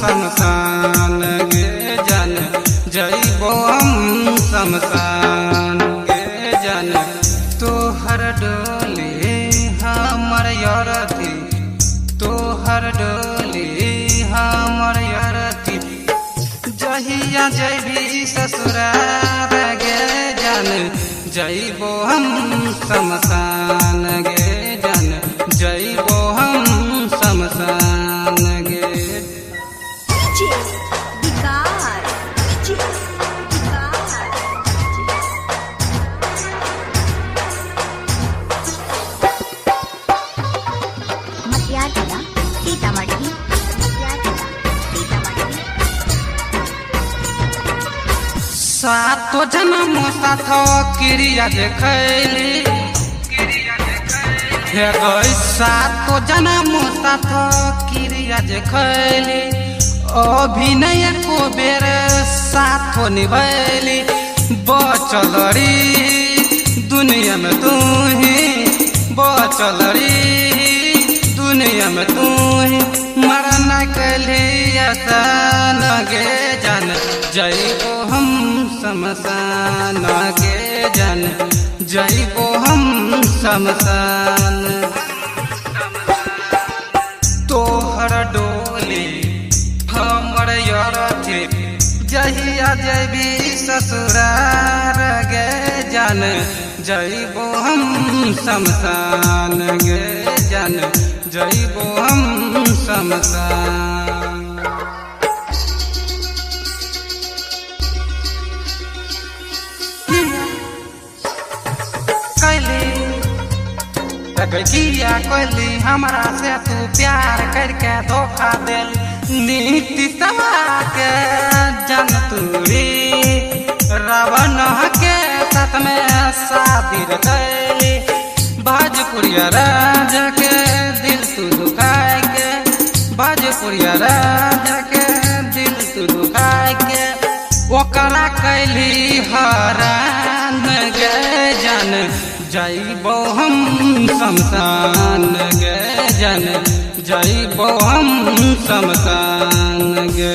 शमशान गे जन जइबो हम शमशान गे जन तोहर डोली हमर यरती तोहर डोली हमर यरती जहिया जइबी ससुरार गे जन जइबो हम शमशान गे जन जइबो हम शमशान गे। सातो जन्म साथ क्रिया देखैली हे गई सातो जन्म साथ क्रिया देखैली अभिनय को बेर साथ निभैली बचल री दुनिया में तू ही बचल री दुनिया में तू ही मरना कली आसान गे जन जइबो हम शमशान गे जन जइबो हम शमशान। तोहर डोली हमर यरती जहिया जइबी ससुरार गे जन जइबो हम शमशान गे जन जइबो हम शमशान। किया कैली हमरा से तू प्यार करके धोखा दिल नीति समा के जन तूरी रावण के साथ में शादी कैली भोजपुरिया राजा के दिल तू दुखाए के भोजपुरिया राजा के दिल तू दुखाए के ओकरा कैली हरान गे जन जइबो हम शमशान गे जन जइबो हम शमशान गे।